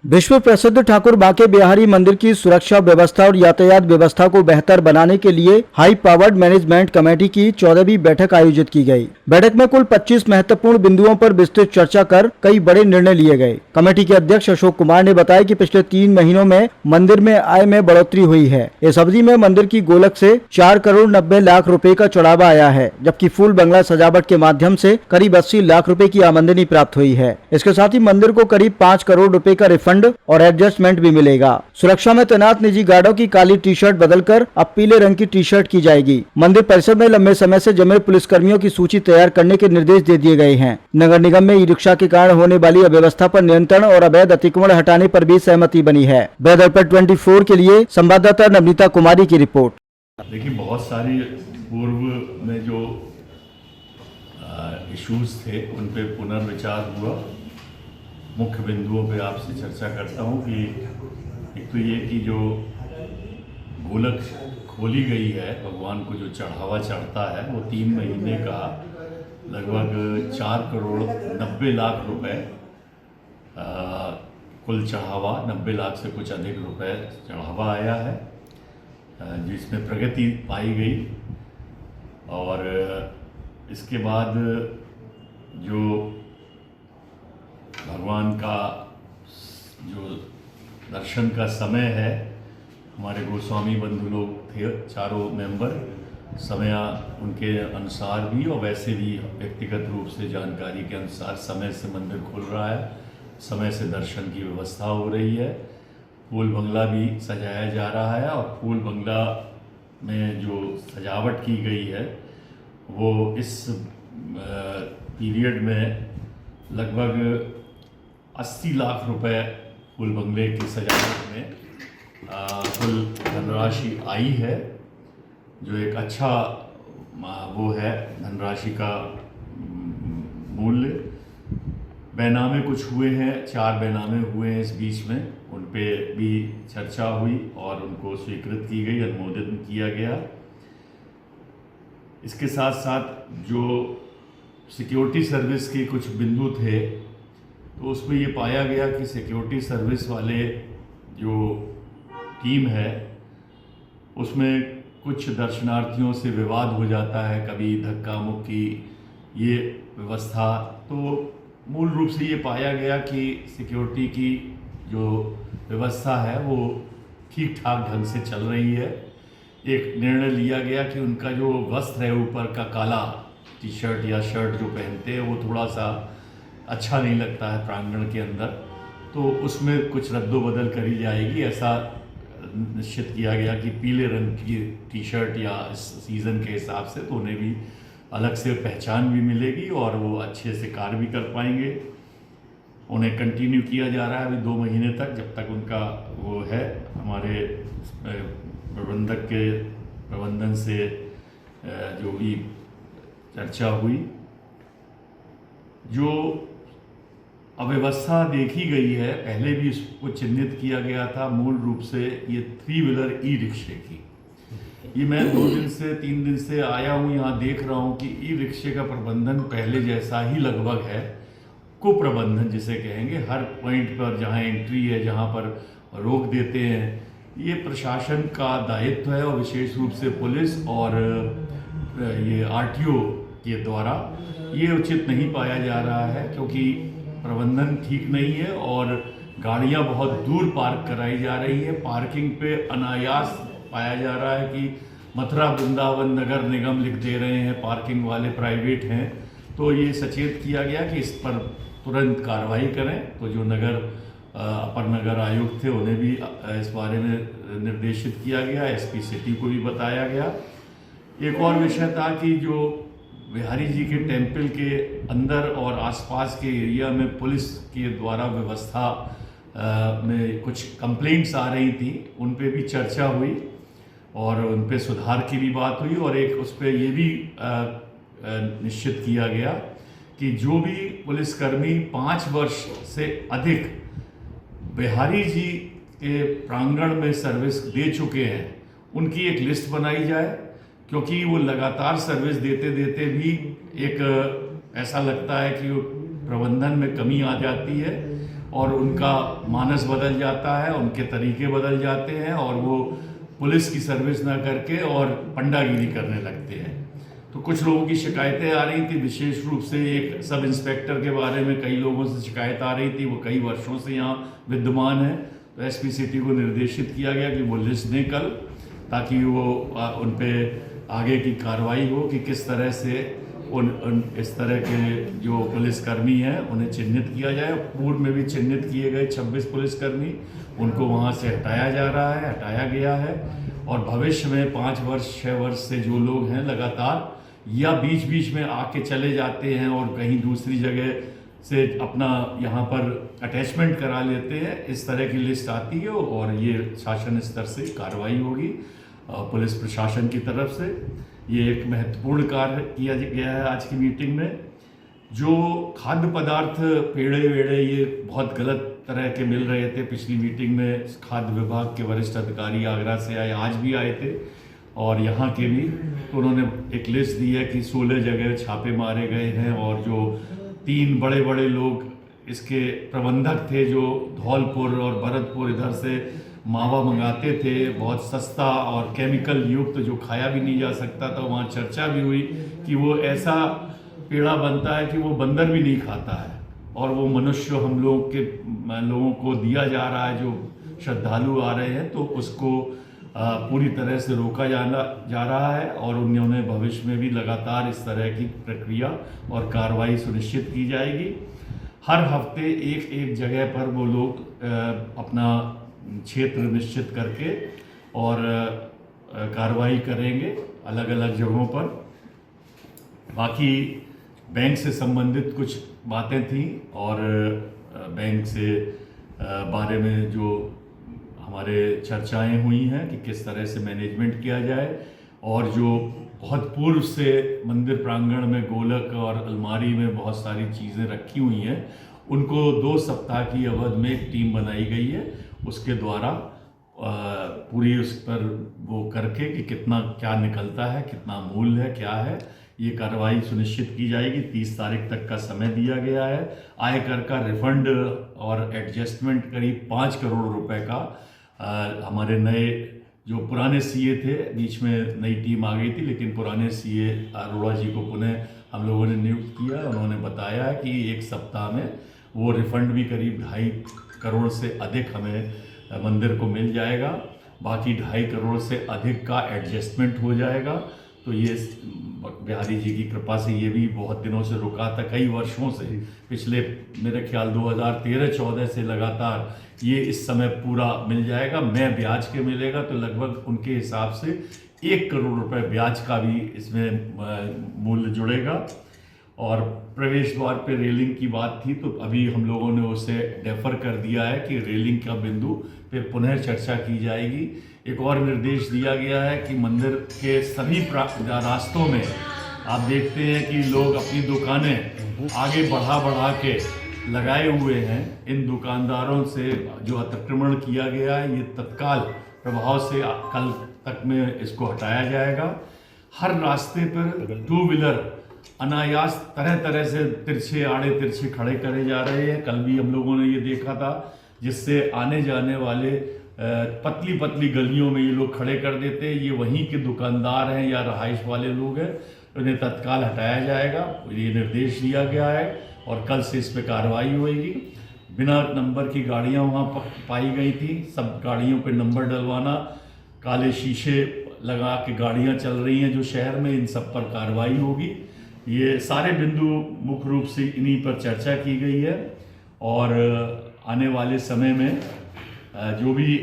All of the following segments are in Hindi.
विश्व प्रसिद्ध ठाकुर बांके बिहारी मंदिर की सुरक्षा व्यवस्था और यातायात व्यवस्था को बेहतर बनाने के लिए हाई पावर्ड मैनेजमेंट कमेटी की 14वीं बैठक आयोजित की गई। बैठक में कुल 25 महत्वपूर्ण बिंदुओं पर विस्तृत चर्चा कर कई बड़े निर्णय लिए गए। कमेटी के अध्यक्ष अशोक कुमार ने बताया कि पिछले 3 महीनों में मंदिर में आय में बढ़ोतरी हुई है। इस अवधि में मंदिर की गोलक से 4 करोड़ 90 लाख रुपए का चढ़ावा आया है, जबकि फूल बंगला सजावट के माध्यम से करीब 80 लाख रुपए की आमदनी प्राप्त हुई है। इसके साथ ही मंदिर को करीब 5 करोड़ रुपए का रिफंड और एडजस्टमेंट भी मिलेगा। सुरक्षा में तैनात निजी गार्डों की काली टी शर्ट बदलकर अब पीले रंग की टी शर्ट की जाएगी। मंदिर परिसर में लंबे समय से जमे पुलिसकर्मियों की सूची तैयार करने के निर्देश दे दिए गए हैं। नगर निगम में ई रिक्शा के कारण होने वाली अव्यवस्था पर नियंत्रण और अवैध अतिक्रमण हटाने पर भी सहमति बनी है। वेदर 24 के लिए संवाददाता नवनीता कुमारी की रिपोर्ट। देखिए, बहुत सारी पूर्व में जो इश्यूज थे उन पे पुनर्विचार हुआ। मुख्य बिंदुओं पे आपसे चर्चा करता हूँ कि एक तो ये कि जो गोलक खोली गई है, भगवान को जो चढ़ावा चढ़ता है वो 3 महीने का लगभग 4 करोड़ 90 लाख रुपए कुल चढ़ावा, 90 लाख से कुछ अधिक रुपए चढ़ावा आया है, जिसमें प्रगति पाई गई। और इसके बाद जो भगवान का जो दर्शन का समय है, हमारे गोस्वामी बंधु लोग थे, चारों मेंबर, समय उनके अनुसार भी और वैसे भी व्यक्तिगत रूप से जानकारी के अनुसार समय से मंदिर खुल रहा है, समय से दर्शन की व्यवस्था हो रही है। फूल बंगला भी सजाया जा रहा है और फूल बंगला में जो सजावट की गई है वो इस पीरियड में लगभग 80 लाख रुपए फूल बंगले की सजावट में कुल धनराशि आई है, जो एक अच्छा वो है धनराशि का मूल्य। बैनामे कुछ हुए हैं, 4 बैनामे हुए हैं इस बीच में, उन पे भी चर्चा हुई और उनको स्वीकृत की गई, अनुमोदित किया गया। इसके साथ साथ जो सिक्योरिटी सर्विस के कुछ बिंदु थे तो उसमें ये पाया गया कि सिक्योरिटी सर्विस वाले जो टीम है उसमें कुछ दर्शनार्थियों से विवाद हो जाता है, कभी धक्का मुक्की, ये व्यवस्था। तो मूल रूप से ये पाया गया कि सिक्योरिटी की जो व्यवस्था है वो ठीक ठाक ढंग से चल रही है। एक निर्णय लिया गया कि उनका जो वस्त्र है ऊपर का काला टी शर्ट या शर्ट जो पहनते हैं वो थोड़ा सा अच्छा नहीं लगता है प्रांगण के अंदर, तो उसमें कुछ रद्दोबदल करी जाएगी। ऐसा निश्चित किया गया कि पीले रंग की टी शर्ट या इस सीज़न के हिसाब से तो उन्हें भी अलग से पहचान भी मिलेगी और वो अच्छे से कार्य भी कर पाएंगे। उन्हें कंटिन्यू किया जा रहा है अभी 2 महीने तक, जब तक उनका वो है। हमारे प्रबंधक के प्रबंधन से जो भी चर्चा हुई, जो अव्यवस्था देखी गई है, पहले भी इसको चिन्हित किया गया था, मूल रूप से ये 3 व्हीलर ई रिक्शे की। ये मैं 2 दिन से 3 दिन से आया हूँ, यहाँ देख रहा हूँ कि ई रिक्शे का प्रबंधन पहले जैसा ही लगभग है। कुप्रबंधन जिसे कहेंगे, हर पॉइंट पर जहाँ एंट्री है, जहाँ पर रोक देते हैं, ये प्रशासन का दायित्व है और विशेष रूप से पुलिस और ये आरटीओ के द्वारा ये उचित नहीं पाया जा रहा है, क्योंकि प्रबंधन ठीक नहीं है और गाड़ियां बहुत दूर पार्क कराई जा रही है। पार्किंग पे अनायास पाया जा रहा है कि मथुरा वृंदावन नगर निगम लिख दे रहे हैं, पार्किंग वाले प्राइवेट हैं। तो ये सचेत किया गया कि इस पर तुरंत कार्रवाई करें। तो जो अपर नगर आयुक्त थे उन्हें भी इस बारे में निर्देशित किया गया, एसपी सिटी को भी बताया गया। एक और विषय था कि जो बिहारी जी के टेम्पल के अंदर और आसपास के एरिया में पुलिस के द्वारा व्यवस्था में कुछ कंप्लेंट्स आ रही थी, उन पे भी चर्चा हुई और उन पे सुधार की भी बात हुई। और एक उस पे ये भी निश्चित किया गया कि जो भी पुलिसकर्मी 5 वर्ष से अधिक बिहारी जी के प्रांगण में सर्विस दे चुके हैं, उनकी एक लिस्ट बनाई जाए, क्योंकि वो लगातार सर्विस देते देते भी एक ऐसा लगता है कि प्रबंधन में कमी आ जाती है और उनका मानस बदल जाता है, उनके तरीके बदल जाते हैं और वो पुलिस की सर्विस ना करके और पंडागिरी करने लगते हैं। तो कुछ लोगों की शिकायतें आ रही थी, विशेष रूप से एक सब इंस्पेक्टर के बारे में कई लोगों से शिकायत आ रही थी, वो कई वर्षों से यहाँ विद्यमान है। तो एसपी सिटी को निर्देशित किया गया कि वो लिस्ट दें कल, ताकि वो उन पे आगे की कार्रवाई हो कि किस तरह से इस तरह के जो पुलिसकर्मी हैं उन्हें चिन्हित किया जाए। पूर्व में भी चिन्हित किए गए 26 पुलिसकर्मी, उनको वहाँ से हटाया जा रहा है, हटाया गया है। और भविष्य में 5 वर्ष 6 वर्ष से जो लोग हैं लगातार या बीच बीच में आके चले जाते हैं और कहीं दूसरी जगह से अपना यहाँ पर अटैचमेंट करा लेते हैं, इस तरह की लिस्ट आती है और ये शासन स्तर से कार्रवाई होगी पुलिस प्रशासन की तरफ से। ये एक महत्वपूर्ण कार्य किया गया है आज की मीटिंग में। जो खाद्य पदार्थ पेड़े वेड़े ये बहुत गलत तरह के मिल रहे थे, पिछली मीटिंग में खाद्य विभाग के वरिष्ठ अधिकारी आगरा से आए, आज भी आए थे और यहाँ के भी, तो उन्होंने एक लिस्ट दी है कि 16 जगह छापे मारे गए हैं और जो 3 बड़े बड़े लोग इसके प्रबंधक थे जो धौलपुर और भरतपुर इधर से मावा मंगाते थे, बहुत सस्ता और केमिकल युक्त जो खाया भी नहीं जा सकता था। वहाँ चर्चा भी हुई कि वो ऐसा पेड़ा बनता है कि वो बंदर भी नहीं खाता है और वो मनुष्य हम लोगों को दिया जा रहा है, जो श्रद्धालु आ रहे हैं, तो उसको पूरी तरह से रोका जा रहा है और उन्होंने भविष्य में भी लगातार इस तरह की प्रक्रिया और कार्रवाई सुनिश्चित की जाएगी। हर हफ्ते एक जगह पर वो लोग अपना क्षेत्र निश्चित करके और कार्रवाई करेंगे अलग अलग जगहों पर। बाकी बैंक से संबंधित कुछ बातें थी और बैंक से बारे में जो हमारे चर्चाएं हुई हैं कि किस तरह से मैनेजमेंट किया जाए और जो बहुत पूर्व से मंदिर प्रांगण में गोलक और अलमारी में बहुत सारी चीज़ें रखी हुई हैं, उनको 2 सप्ताह की अवधि में एक टीम बनाई गई है, उसके द्वारा पूरी उस पर वो करके कि कितना क्या निकलता है, कितना मूल्य है, क्या है, ये कार्रवाई सुनिश्चित की जाएगी। 30 तारीख तक का समय दिया गया है। आयकर का रिफंड और एडजस्टमेंट करीब 5 करोड़ रुपए का हमारे नए जो पुराने सीए थे, बीच में नई टीम आ गई थी, लेकिन पुराने सीए अरोड़ा जी को पुनः हम लोगों ने नियुक्त किया। उन्होंने बताया है कि 1 सप्ताह में वो रिफंड भी करीब 2.5 करोड़ से अधिक हमें मंदिर को मिल जाएगा। बाकी 2.5 करोड़ से अधिक का एडजस्टमेंट हो जाएगा। तो ये बिहारी जी की कृपा से ये भी बहुत दिनों से रुका था, कई वर्षों से, पिछले मेरे ख्याल 2013-14 से लगातार ये इस समय पूरा मिल जाएगा। मैं ब्याज के मिलेगा तो लगभग उनके हिसाब से 1 करोड़ रुपए ब्याज का भी इसमें मूल्य जुड़ेगा। और प्रवेश द्वार पे रेलिंग की बात थी, तो अभी हम लोगों ने उसे डेफर कर दिया है कि रेलिंग का बिंदु पे पुनः चर्चा की जाएगी। एक और निर्देश दिया गया है कि मंदिर के सभी रास्तों में आप देखते हैं कि लोग अपनी दुकानें आगे बढ़ा के लगाए हुए हैं। इन दुकानदारों से जो अतिक्रमण किया गया है, ये तत्काल प्रभाव से कल तक में इसको हटाया जाएगा। हर रास्ते पर 2 व्हीलर अनायास तरह तरह से तिरछे आड़े तिरछे खड़े करे जा रहे हैं। कल भी हम लोगों ने ये देखा था, जिससे आने जाने वाले पतली पतली गलियों में ये लोग खड़े कर देते हैं। ये वहीं के दुकानदार हैं या रहाइश वाले लोग हैं, उन्हें तत्काल हटाया जाएगा, ये निर्देश दिया गया है और कल से इस पर कार्रवाई होगी। बिना नंबर की गाड़ियां वहाँ पाई गई थी, सब गाड़ियों पे नंबर डलवाना, काले शीशे लगा के गाड़ियां चल रही हैं जो शहर में, इन सब पर कार्रवाई होगी। ये सारे बिंदु मुख्य रूप से इन्हीं पर चर्चा की गई है और आने वाले समय में जो भी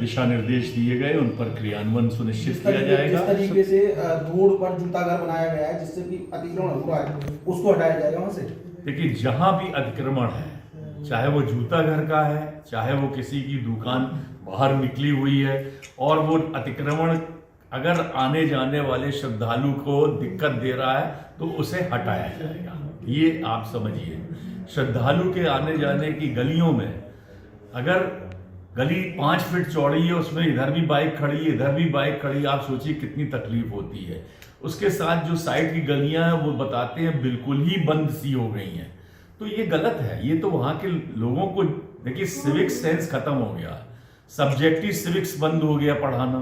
दिशा निर्देश दिए गए उन पर क्रियान्वयन सुनिश्चित किया जाएगा। जिस तरीके से रोड पर जूता घर बनाया गया है जिससे कि अतिक्रमण हुआ है, उसको हटाया जाएगा वहां से। देखिए, जहां भी अतिक्रमण है, चाहे वो जूता घर का है, चाहे वो किसी की दुकान बाहर निकली हुई है, और वो अतिक्रमण अगर आने जाने वाले श्रद्धालु को दिक्कत दे रहा है तो उसे हटाया जाएगा। ये आप समझिए, श्रद्धालु के आने जाने की गलियों में अगर गली 5 फीट चौड़ी है, उसमें इधर भी बाइक खड़ी है, इधर भी बाइक खड़ी है, आप सोचिए कितनी तकलीफ होती है। उसके साथ जो साइड की गलियां हैं वो बताते हैं बिल्कुल ही बंद सी हो गई हैं। तो ये गलत है। ये तो वहाँ के लोगों को, देखिए सिविक सेंस खत्म हो गया, सब्जेक्टिव सिविक्स बंद हो गया पढ़ाना।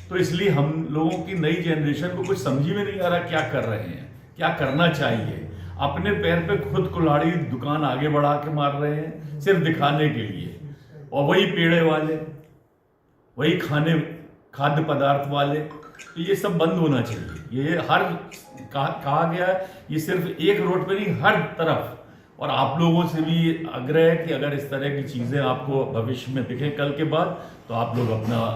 तो इसलिए हम लोगों की नई जनरेशन को कुछ समझ में नहीं आ रहा क्या कर रहे हैं, क्या करना चाहिए। अपने पैर पे खुद कुल्हाड़ी दुकान आगे बढ़ा के मार रहे हैं सिर्फ दिखाने के लिए। और वही पेड़े वाले, वही खाद्य पदार्थ वाले, तो ये सब बंद होना चाहिए। ये हर कहा गया है, ये सिर्फ एक रोड पे नहीं, हर तरफ। और आप लोगों से भी आग्रह है कि अगर इस तरह की चीज़ें आपको भविष्य में दिखें कल के बाद, तो आप लोग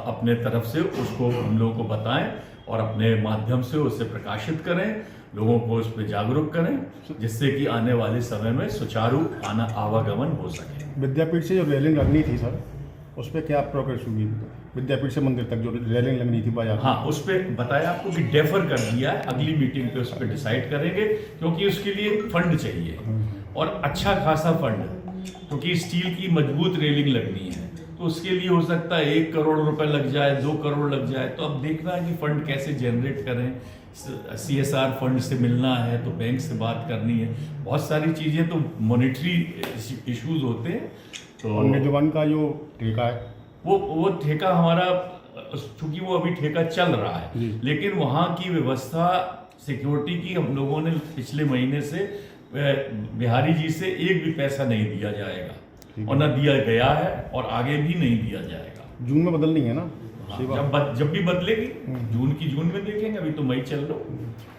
अपने तरफ से उसको हम लोगों को बताएं और अपने माध्यम से उसे प्रकाशित करें, लोगों को उस पर जागरूक करें, जिससे कि आने वाले समय में सुचारू आवागमन हो सके। विद्यापीठ से जो रेलिंग लगनी थी सर, उस पर क्या प्रोग्रेस हुई? विद्यापीठ से मंदिर तक जो रेलिंग लगनी थी बाजार। हाँ, उस पर बताया आपको कि डेफर कर दिया है, अगली मीटिंग पे उस पर डिसाइड करेंगे, क्योंकि उसके लिए फंड चाहिए और अच्छा खासा फंड, क्योंकि स्टील की मजबूत रेलिंग लगनी है। तो उसके लिए हो सकता है 1 करोड़ रुपए लग जाए, 2 करोड़ लग जाए। तो अब देखना है कि फंड कैसे जनरेट करें। CSR फंड से मिलना है तो बैंक से बात करनी है, बहुत सारी चीज़ें, तो मॉनिटरी इश्यूज होते हैं। तो और निजवन का जो ठेका है, वो ठेका हमारा, चूंकि वो अभी ठेका चल रहा है, लेकिन वहाँ की व्यवस्था सिक्योरिटी की हम लोगों ने पिछले महीने से बिहारी जी से एक भी पैसा नहीं दिया जाएगा, और न दिया गया है और आगे भी नहीं दिया जाएगा। जून में बदलनी है ना? जब भी बदलेगी, जून में देखेंगे, अभी तो मई चल रहा।